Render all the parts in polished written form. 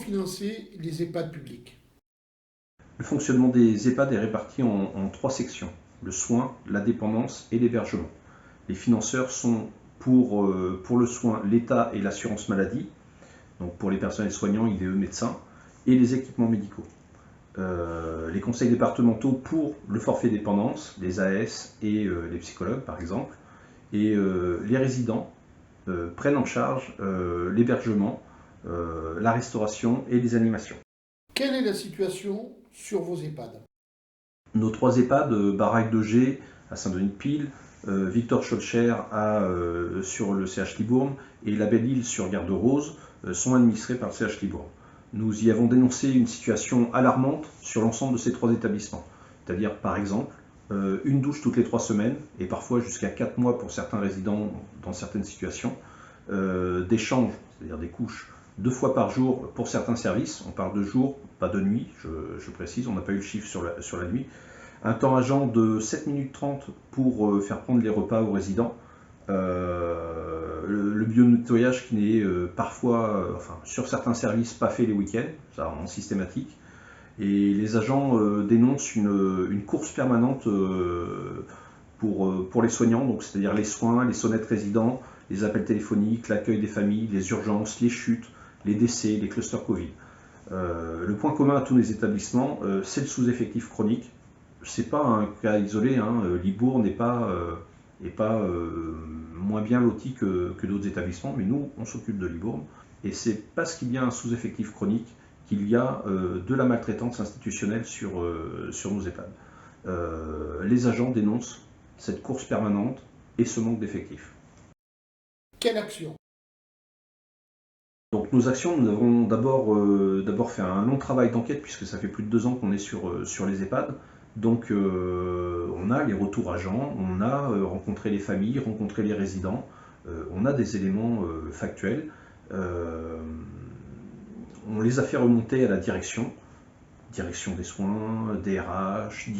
financer les EHPAD publics? Le fonctionnement des EHPAD est réparti en trois sections: le soin, la dépendance et l'hébergement. Les financeurs sont pour le soin l'État et l'assurance maladie, donc pour les personnels soignants, IDE, médecins, et les équipements médicaux. Les conseils départementaux pour le forfait dépendance, les AS et les psychologues par exemple, et les résidents prennent en charge l'hébergement, la restauration et les animations. Quelle est la situation sur vos EHPAD? Nos trois EHPAD, Baraque de G à Saint-Denis-de-Pile, Victor Schœlcher sur le CH Libourne et La Belle-Île sur Gare de Rose sont administrés par le CH Libourne. Nous y avons dénoncé une situation alarmante sur l'ensemble de ces trois établissements. C'est-à-dire, par exemple, une douche toutes les 3 semaines, et parfois jusqu'à 4 mois pour certains résidents dans certaines situations, des changes, c'est-à-dire des couches, 2 fois par jour pour certains services, on parle de jour, pas de nuit, je précise, on n'a pas eu le chiffre sur la nuit, un temps agent de 7 minutes 30 pour faire prendre les repas aux résidents, le bio-nettoyage qui n'est parfois, sur certains services, pas fait les week-ends, ça en systématique, et les agents dénoncent une course permanente pour les soignants, donc c'est-à-dire les soins, les sonnettes résidents, les appels téléphoniques, l'accueil des familles, les urgences, les chutes, les décès, les clusters Covid. Le point commun à tous les établissements, c'est le sous-effectif chronique. C'est pas un cas isolé, Libourne n'est pas moins bien loti que d'autres établissements, mais nous, on s'occupe de Libourne. Et c'est parce qu'il y a un sous-effectif chronique qu'il y a de la maltraitance institutionnelle sur nos EHPAD. Les agents dénoncent cette course permanente et ce manque d'effectifs. Quelle action? Donc nos actions, nous avons d'abord fait un long travail d'enquête, puisque ça fait plus de 2 ans qu'on est sur les EHPAD. Donc on a les retours agents, on a rencontré les familles, rencontré les résidents, on a des éléments factuels. On les a fait remonter à la direction des soins, DRH,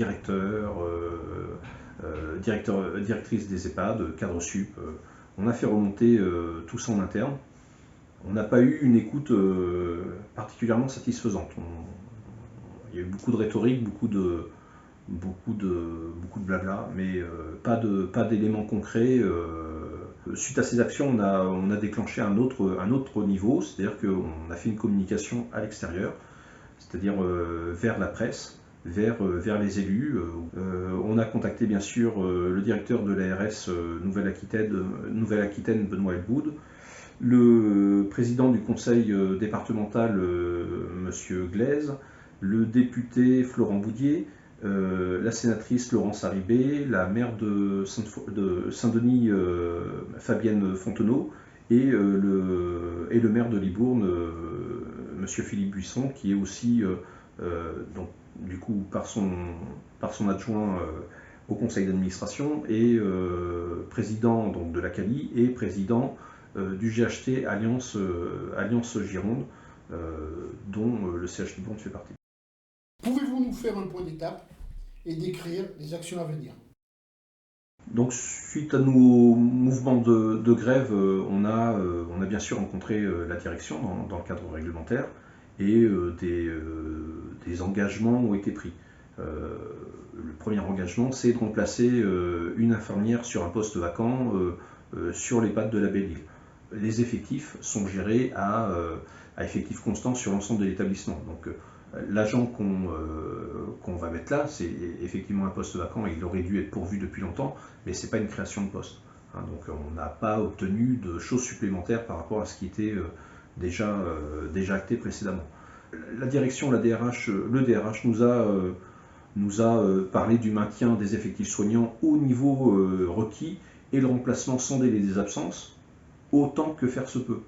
directrice des EHPAD, cadre sup. On a fait remonter tout ça en interne. On n'a pas eu une écoute particulièrement satisfaisante. Il y a eu beaucoup de rhétorique, beaucoup de blabla, mais pas d'éléments concrets. Suite à ces actions, on a déclenché un autre niveau, c'est-à-dire qu'on a fait une communication à l'extérieur, c'est-à-dire vers la presse, vers les élus. On a contacté bien sûr le directeur de l'ARS Nouvelle-Aquitaine, Benoît Elboud, le président du conseil départemental, M. Glaise, le député Florent Boudier, la sénatrice Laurence Haribé, la maire de Saint-Denis, Fabienne Fontenot, et le maire de Libourne, M. Philippe Buisson, qui est aussi, donc, du coup, par son adjoint au conseil d'administration, et président donc, de la CALI, et président du GHT Alliance Gironde, dont le CH Libourne fait partie. Pouvez-vous nous faire un point d'étape et décrire les actions à venir? Donc, suite à nos mouvements de grève, on a bien sûr rencontré la direction dans le cadre réglementaire, et des engagements ont été pris. Le premier engagement, c'est de remplacer une infirmière sur un poste vacant sur l'EHPAD de la Belle-Île. Les effectifs sont gérés à effectifs constants sur l'ensemble de l'établissement. Donc l'agent qu'on va mettre là, c'est effectivement un poste vacant, et il aurait dû être pourvu depuis longtemps, mais ce n'est pas une création de poste. Donc on n'a pas obtenu de choses supplémentaires par rapport à ce qui était déjà acté précédemment. La direction, le DRH nous a parlé du maintien des effectifs soignants au niveau requis et le remplacement sans délai des absences, autant que faire se peut.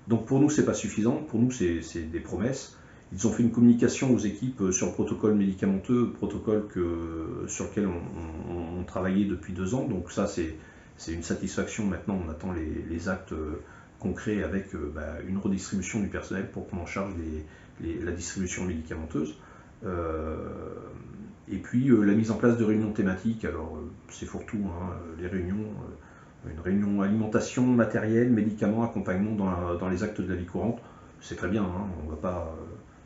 Donc pour nous, c'est pas suffisant, pour nous, c'est des promesses. Ils ont fait une communication aux équipes sur le protocole médicamenteux, protocole sur lequel on travaillait depuis 2 ans. Donc ça, c'est une satisfaction. Maintenant, on attend les actes concrets avec une redistribution du personnel pour prendre en charge la distribution médicamenteuse. Et puis la mise en place de réunions thématiques. Alors c'est fourre-tout, les réunions. Une réunion alimentation, matériel, médicaments, accompagnement dans les actes de la vie courante. c'est très bien, hein, on va pas,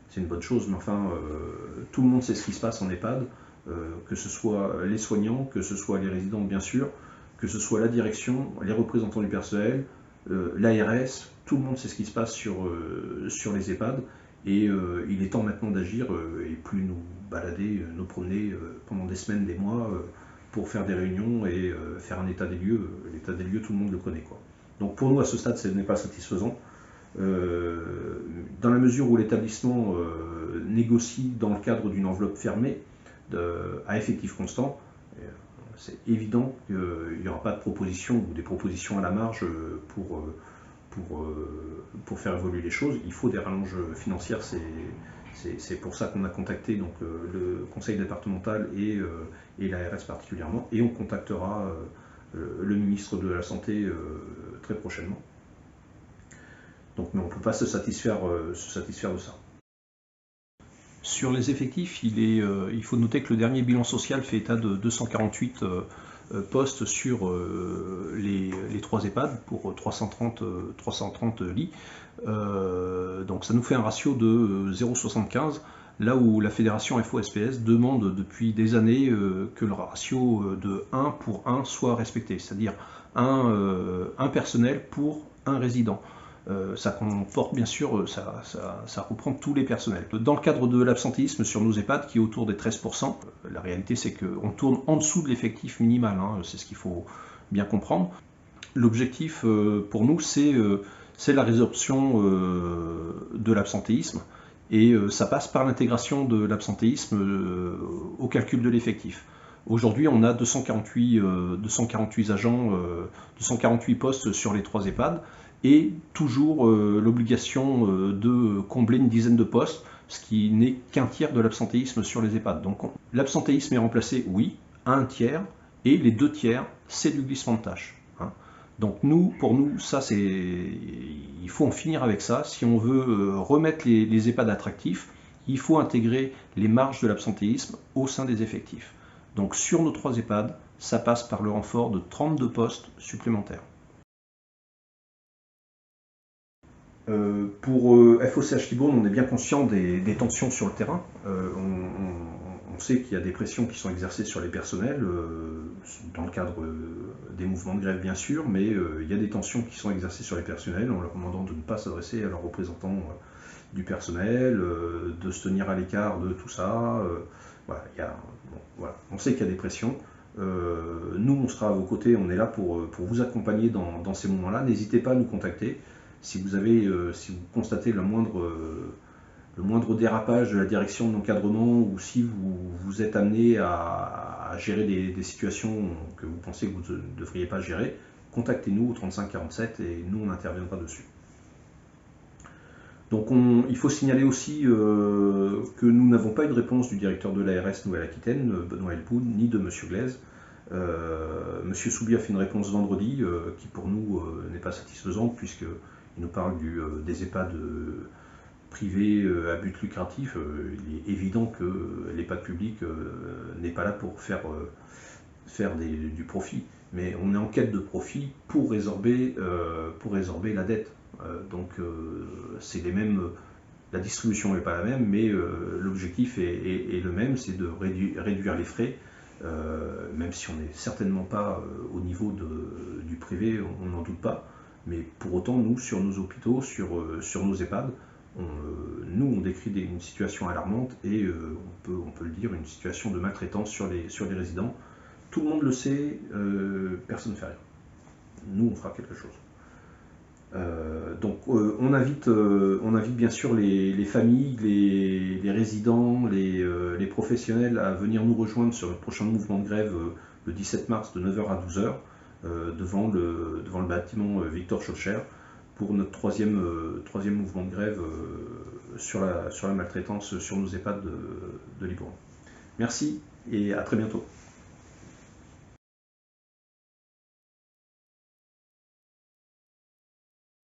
c'est une bonne chose, mais enfin, tout le monde sait ce qui se passe en EHPAD, que ce soit les soignants, que ce soit les résidents bien sûr, que ce soit la direction, les représentants du personnel, l'ARS, tout le monde sait ce qui se passe sur les EHPAD, et il est temps maintenant d'agir et plus nous balader, nous promener pendant des semaines, des mois, pour faire des réunions et faire un état des lieux. L'état des lieux, tout le monde le connaît, quoi. Donc pour nous, à ce stade, ce n'est pas satisfaisant. Dans la mesure où l'établissement négocie dans le cadre d'une enveloppe fermée à effectif constant, c'est évident qu'il n'y aura pas de propositions ou des propositions à la marge pour faire évoluer les choses. Il faut des rallonges financières, c'est pour ça qu'on a contacté donc, le conseil départemental et l'ARS particulièrement, et on contactera le ministre de la Santé très prochainement. Donc, mais on ne peut pas se satisfaire de ça. Sur les effectifs, il faut noter que le dernier bilan social fait état de 248 postes sur les 3 EHPAD pour 330 lits. Donc ça nous fait un ratio de 0,75, là où la fédération FO-SPS demande depuis des années que le ratio de 1 pour 1 soit respecté, c'est-à-dire un personnel pour un résident. Ça comporte bien sûr, ça reprend tous les personnels. Dans le cadre de l'absentéisme sur nos EHPAD, qui est autour des 13%, la réalité c'est qu'on tourne en dessous de l'effectif minimal, hein, c'est ce qu'il faut bien comprendre. L'objectif pour nous, c'est la résorption de l'absentéisme, et ça passe par l'intégration de l'absentéisme au calcul de l'effectif. Aujourd'hui, on a 248 agents, 248 postes sur les 3 EHPAD, et toujours l'obligation de combler une dizaine de postes, ce qui n'est qu'un tiers de l'absentéisme sur les EHPAD. Donc l'absentéisme est remplacé, oui, à un tiers, et les 2 tiers, c'est du glissement de tâches. Hein. Donc pour nous, ça il faut en finir avec ça. Si on veut remettre les EHPAD attractifs, il faut intégrer les marges de l'absentéisme au sein des effectifs. Donc sur nos 3 EHPAD, ça passe par le renfort de 32 postes supplémentaires. Pour FOCH Libourne, on est bien conscient des tensions sur le terrain. On sait qu'il y a des pressions qui sont exercées sur les personnels, dans le cadre des mouvements de grève bien sûr, mais il y a des tensions qui sont exercées sur les personnels en leur demandant de ne pas s'adresser à leurs représentants du personnel, de se tenir à l'écart de tout ça. Voilà, voilà. On sait qu'il y a des pressions. Nous, on sera à vos côtés, on est là pour vous accompagner dans ces moments-là. N'hésitez pas à nous contacter. Si vous constatez le moindre dérapage de la direction de l'encadrement, ou si vous êtes amené à gérer des situations que vous pensez que vous ne devriez pas gérer, contactez-nous au 35 47 et nous on interviendra dessus. Donc il faut signaler aussi que nous n'avons pas eu de réponse du directeur de l'ARS Nouvelle-Aquitaine, Benoît Elpoud, ni de M. Glaise. M. Soubi a fait une réponse vendredi qui pour nous n'est pas satisfaisante, puisque il nous parle des EHPAD privés à but lucratif. Il est évident que l'EHPAD public n'est pas là pour faire du profit, mais on est en quête de profit pour résorber la dette. Donc c'est les mêmes, la distribution n'est pas la même, mais l'objectif est le même, c'est de réduire les frais, même si on n'est certainement pas au niveau du privé, on n'en doute pas. Mais pour autant, nous, sur nos hôpitaux, sur nos EHPAD, on décrit une situation alarmante, et on peut le dire, une situation de maltraitance sur les résidents. Tout le monde le sait, personne ne fait rien. Nous, on fera quelque chose. Donc on invite bien sûr les familles, les résidents, les professionnels à venir nous rejoindre sur le prochain mouvement de grève le 17 mars de 9h à 12h. Devant le bâtiment Victor Schoelcher pour notre troisième mouvement de grève sur la maltraitance sur nos EHPAD de Libourne. Merci et à très bientôt.